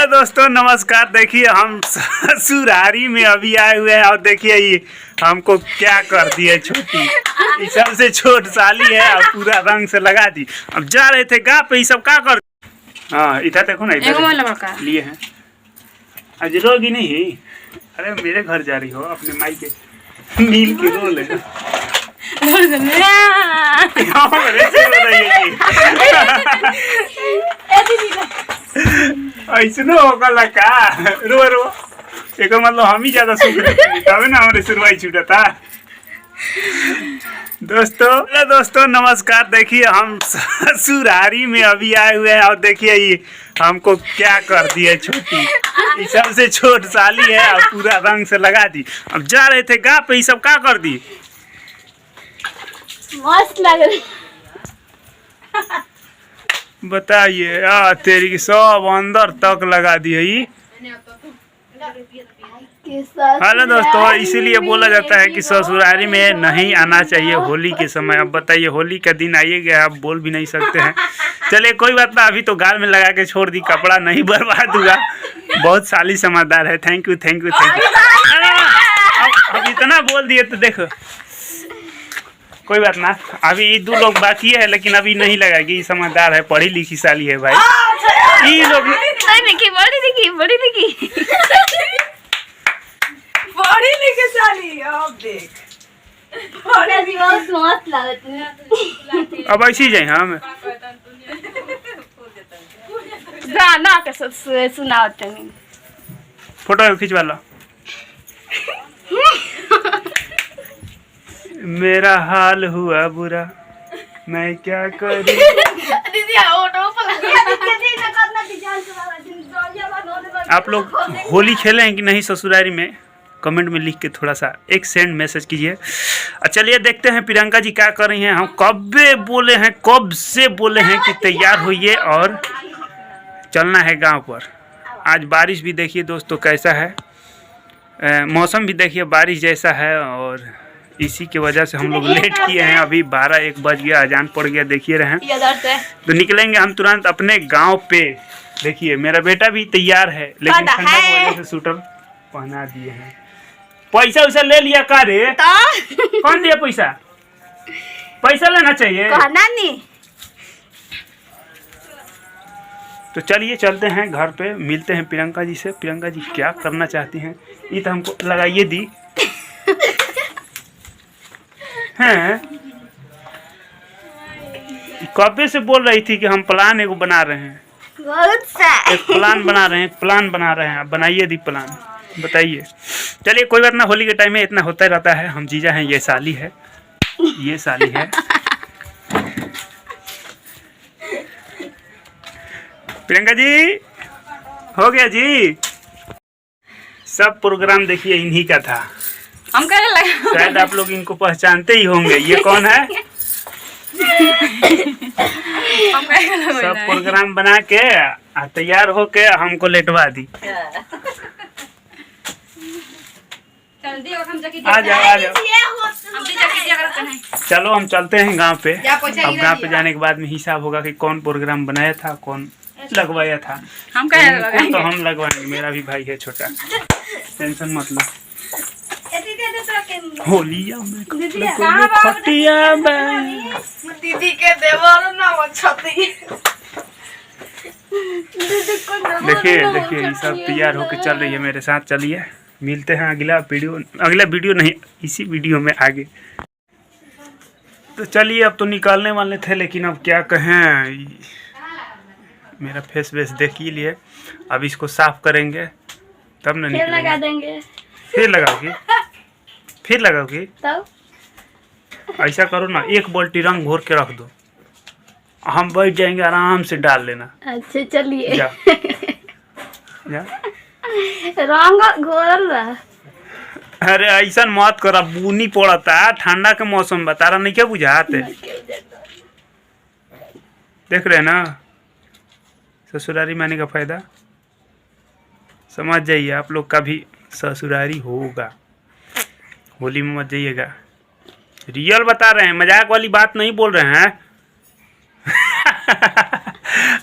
Hello दोस्तों, नमस्कार। देखिए हम ससुरारी में अभी आए हुए हैं और देखिए ये हमको क्या कर दी है छोटी। ये सबसे छोट साली है और पूरा रंग से लगा दी। अब जा रहे थे गाँव पे, ये सब क्या कर। हाँ इधर देखो ना, इधर लिए हैं। आज रोगी नहीं। अरे मेरे घर जा रही हो अपने माई के नील की रोल है। ऐसे होगा लगा रो रो एक मतलब हम ही ज्यादा सुख रहे तब ना हमारे शुरुआत छूटा था। दोस्तों नमस्कार। देखिए हम ससुरारी में अभी आए हुए हैं और देखिए ये हमको क्या कर दी है छोटी। ये सबसे छोट साली है और पूरा रंग से लगा दी। अब जा रहे थे गाँव पे, ये सब क्या कर दी। मस्त लग रही। बताइए तेरी की सब अंदर तक लगा दी है। हेलो दोस्तों, इसीलिए बोला जाता है कि ससुरारी में नहीं आना चाहिए होली के समय। अब बताइए होली का दिन आइए गया, आप बोल भी नहीं सकते हैं। चलिए कोई बात ना, अभी तो गाल में लगा के छोड़ दी, कपड़ा नहीं बर्बाद हुआ। बहुत साली समझदार है। Thank you thank you thank you. अब इतना बोल दिए तो देखो कोई बात ना, अभी 2 लोग बाकी है लेकिन अभी नहीं लगाएगी। समझदार है, पढ़ी लिखी साली है भाई। ये लोग बड़ी लिखी साली। अब देख बहुत मस्त लागत है। अब ऐसी जाए हम गाना के सुनाओ तनी। फोटो खिंचवा लो। मेरा हाल हुआ बुरा, मैं क्या करूं। आप लोग होली खेले हैं कि नहीं ससुरारी में? कमेंट में लिख के थोड़ा सा एक सेंड मैसेज कीजिए। चलिए देखते हैं प्रियंका जी क्या कर रही हैं। हम कब से बोले हैं कि तैयार होइए और चलना है गांव पर। आज बारिश भी देखिए दोस्तों कैसा है, मौसम भी देखिए बारिश जैसा है और इसी की वजह से हम लोग लेट किए हैं। अभी 12-1 बज गया, अजान पड़ गया। देखिए रहे हैं तो निकलेंगे हम तुरंत अपने गांव पे। देखिए मेरा बेटा भी तैयार है लेकिन ठंडा की वजह से स्वेटर पहना दिए हैं। पैसा वैसा ले लिया का रे? कौन दिया पैसा? पैसा लेना चाहिए नहीं। तो चलिए चलते हैं घर पे, मिलते हैं प्रियंका जी से। प्रियंका जी क्या करना चाहती हैं ये तो हमको लगाइए दी हैं। कब से बोल रही थी कि हम प्लान एगो बना रहे हैं, एक प्लान बना रहे हैं। आप बनाइए दी प्लान, बताइए। चलिए कोई बात ना, होली के टाइम में इतना होता रहता है। हम जीजा हैं, ये साली है। प्रियंका जी हो गया जी। सब प्रोग्राम देखिए इन्हीं का था। हम करे लगा, शायद आप लोग इनको पहचानते ही होंगे। ये कौन है? सब प्रोग्राम बना के तैयार होके हमको लेटवा दी। आ जाओ। चलो हम चलते हैं गांव पे। अब गांव पे जाने के बाद में हिसाब होगा कि कौन प्रोग्राम बनाया था, कौन लगवाया था। हम तो हम लगवाएंगे। मेरा भी भाई है छोटा, टेंशन मत लो। होलिया में खटिया में दीदी के देवर ना वो छती। देखिए ये सब तैयार होके चल रही है मेरे साथ। चलिए मिलते हैं अगला वीडियो नहीं, इसी वीडियो में आगे। तो चलिए अब तो निकालने वाले थे लेकिन अब क्या कहें, मेरा फेस देख ही लिए। अब इसको साफ करेंगे तब ना निकलेंगे। लगा देंगे। फिर लगाओगी तब ऐसा करो ना, 1 बाल्टी रंग घोर के रख दो, हम बैठ जाएंगे आराम से डाल लेना। अच्छा चलिए। जा रंग घोरल बा। अरे ऐसा मत करा, बुनी पड़ता, ठंडा के मौसम बता रहा नहीं क्या बुझाते। देख रहे ना ससुरारी में आने का फायदा, समझ जाइए। आप लोग का भी ससुरारी होगा, होली में मत जाइएगा। रियल बता रहे हैं, मजाक वाली बात नहीं बोल रहे हैं।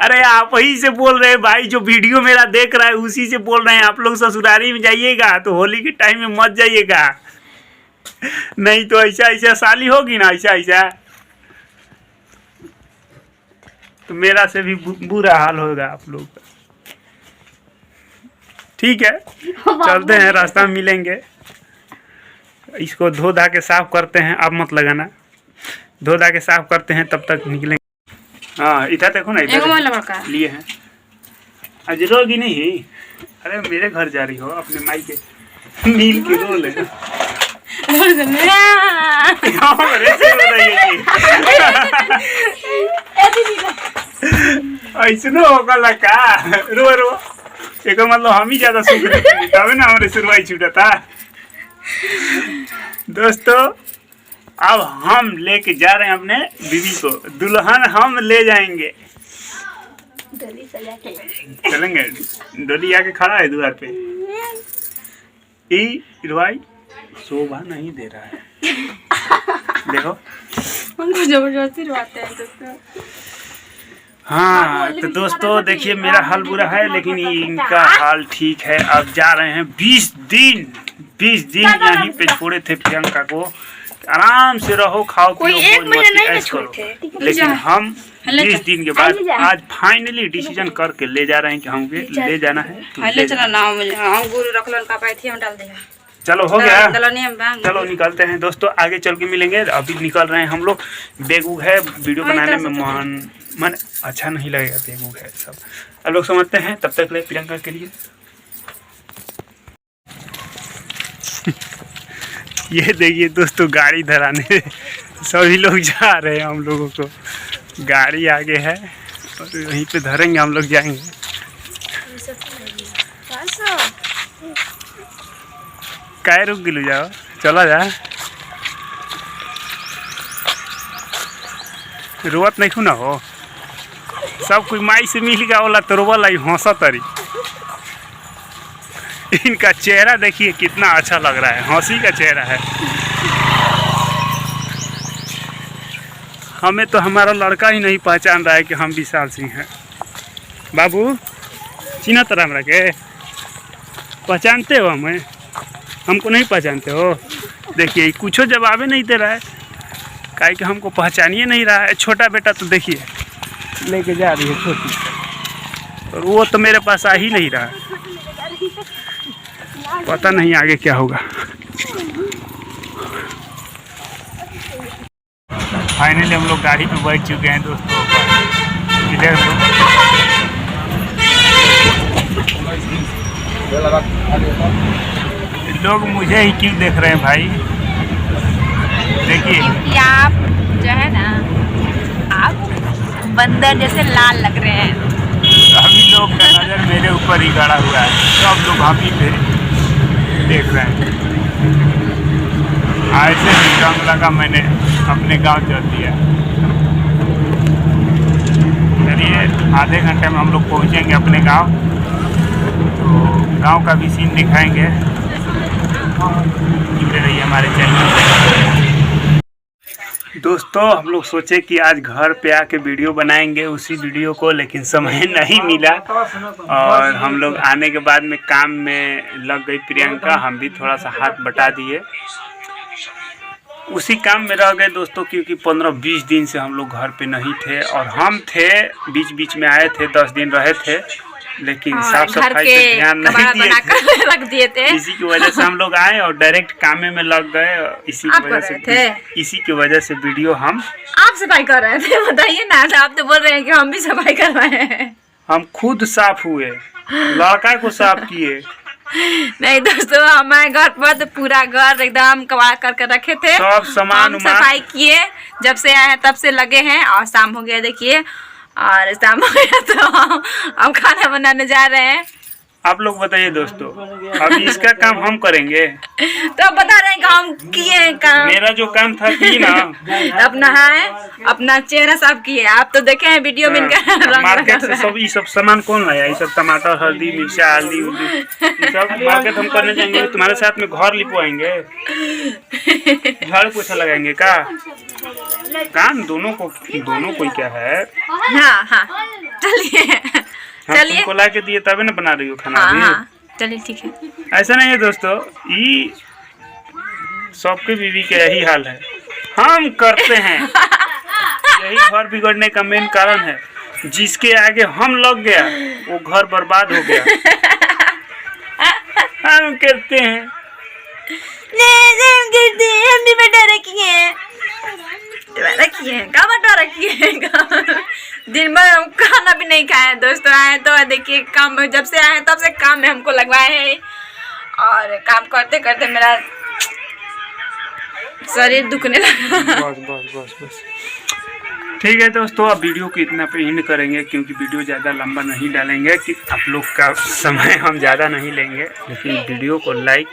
अरे आप ही से बोल रहे हैं भाई, जो वीडियो मेरा देख रहा है उसी से बोल रहे हैं। आप लोग ससुरारी में जाइएगा तो होली के टाइम में मत जाइएगा, नहीं तो ऐसा ऐसा साली होगी ना, ऐसा ऐसा तो मेरा से भी बुरा हाल होगा आप लोग का। ठीक है, चलते हैं, रास्ता में मिलेंगे। इसको धो धा के साफ करते हैं, आप मत लगाना, धो धा के साफ करते हैं, तब तक निकलेंगे। हाँ इधर देखो ना, इधर लिए हैं आज रोगी नहीं। अरे मेरे घर जा रही हो अपने माई के नील के रोल है। ऐसे होगा का रो रो, एक मतलब हम ही ज्यादा सुख रहे तब ना हमारे शुरुआत छूटा था। दोस्तों अब हम लेके जा रहे हैं अपने बीवी को, दुल्हन हम ले जाएंगे। डोली सजा के चलेंगे, डोली आके खड़ा है द्वार पे। भाई शोभा नहीं दे रहा है, देखो हमको जबरदस्ती रुआते हैं दोस्तों। हाँ तो दोस्तों देखिए मेरा हाल बुरा है, लेकिन इनका हाल ठीक है। अब जा रहे हैं 20 दिन यहीं पे छोड़े थे प्रियंका को, आराम से रहो, खाओ पियो, ऐश करो। लेकिन हम 20 दिन के बाद आज फाइनली डिसीजन करके ले जा रहे हैं कि हमको ले जाना है। चलो हो गया, चलो निकलते हैं दोस्तों, आगे चल के मिलेंगे। अभी निकल रहे हैं हम लोग, बेगूग है, वीडियो बनाने में मन अच्छा नहीं लगेगा, बेगूग है सब, अब लोग समझते हैं। तब तक ले प्रियंका के लिए ये देखिए दोस्तों, गाड़ी धराने सभी लोग जा रहे हैं, हम लोगों को गाड़ी आगे है और वहीं पे धरेंगे, हम लोग जाएंगे। काय रुक गिलू जाओ, चला जा, रोवत नहीं खुना हो, सब कोई माई से मिल गया वाला तो रोवा लाई हंसा तरी। इनका चेहरा देखिए कितना अच्छा लग रहा है, हंसी का चेहरा है। हमें तो हमारा लड़का ही नहीं पहचान रहा है कि हम विशाल सिंह हैं। बाबू चिन्ह तरह हमरा के पहचानते हो, हमें हमको नहीं पहचानते हो। देखिए कुछ जवाब नहीं दे रहा है, काहे कि हमको पहचानिए नहीं रहा है। छोटा बेटा तो देखिए लेके जा रही है छोटी, और वो तो मेरे पास आ ही नहीं रहा है, पता नहीं आगे क्या होगा। फाइनली हम लोग गाड़ी पे बैठ चुके हैं दोस्तों। इधर लोग मुझे ही क्यों देख रहे हैं भाई, देखिए आप जो है ना, आप बंदर जैसे लाल लग रहे हैं। सभी लोग का नजर मेरे ऊपर ही गड़ा हुआ है, सब लोग हम ही पे देख रहे हैं। ऐसे ही रंग लगा मैंने अपने गांव चल दिया। चलिए आधे घंटे में हम लोग पहुंचेंगे अपने गांव, तो गांव का भी सीन दिखाएंगे। जुड़े रहिए हमारे चैनल। दोस्तों हम लोग सोचे कि आज घर पे आके वीडियो बनाएंगे उसी वीडियो को, लेकिन समय नहीं मिला और हम लोग आने के बाद में काम में लग गई प्रियंका, हम भी थोड़ा सा हाथ बटा दिए, उसी काम में रह गए दोस्तों। क्योंकि 15-20 दिन से हम लोग घर पे नहीं थे, और हम थे बीच बीच में आए थे, 10 दिन रहे थे, लेकिन साफ सफाई पे ध्यान नहीं दिए, रख दिए थे। इसी की वजह से हम लोग आए और डायरेक्ट कामे में लग गए। इसी की वजह से वीडियो हम आप सफाई कर रहे थे, बताइए ना, आप तो बोल रहे हैं कि हम भी सफाई कर रहे हैं। हम खुद साफ हुए, लड़का को साफ किए। नहीं दोस्तों, हमारे घर पर तो पूरा घर एकदम कबाड़ करके रखे थे, सब सामान सफाई किए, जब से आए हैं तब से लगे हैं। और शाम हो गया देखिए, और शाम हो गया तो हम खाना बनाने जा रहे हैं। आप लोग बताइए दोस्तों, अभी इसका काम हम करेंगे, तो बता रहे हैं कि हम किए काम। मेरा जो काम था की ना, अपना है, अपना चेहरा साफ किए। आप तो देखे हैं वीडियो में इनका मार्केट से सब ये सब सामान कौन लाया, ये सब टमाटर, हल्दी, मिर्चा, हल्दी ये सब मार्केट हम करने जाएंगे। तुम्हारे साथ में घर लिपवाएंगे, झाड़ू पोछा लगाएंगे का काम, दोनों को ही क्या है। हाँ हाँ चलिए हम चलिए। तुमको ला के दिए तभी ना बना रही हो खाना हाँ अभी। हाँ चलिए ठीक है। ऐसा नहीं है दोस्तों, ये सबके बीवी के यही हाल है, हम करते हैं। यही घर बिगड़ने का मेन कारण है। जिसके आगे हम लग गया वो घर बर्बाद हो गया। हम करते हैं। हम भी बटा रखी है, रखी है का बटा रखी है। दिन भर हम खाना भी नहीं खाए दोस्तों। आए तो देखिए काम, जब से आए तब से काम में हमको लगवाए हैं और काम करते करते मेरा शरीर दुखने लगा। बस बस बस बस ठीक है दोस्तों, अब वीडियो को इतना पे एंड करेंगे क्योंकि वीडियो ज़्यादा लंबा नहीं डालेंगे कि आप लोग का समय हम ज़्यादा नहीं लेंगे। लेकिन वीडियो को लाइक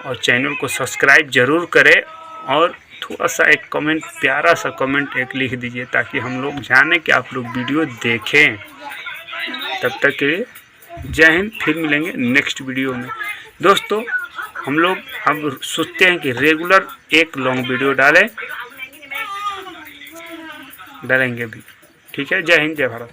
और चैनल को सब्सक्राइब ज़रूर करें और थोड़ा सा एक कमेंट, प्यारा सा कमेंट एक लिख दीजिए ताकि हम लोग जाने कि आप लोग वीडियो देखें। तब तक के लिए जय हिंद, फिर मिलेंगे नेक्स्ट वीडियो में। दोस्तों हम लोग अब सोचते हैं कि रेगुलर एक लॉन्ग वीडियो डालेंगे भी। ठीक है, जय हिंद, जय भारत।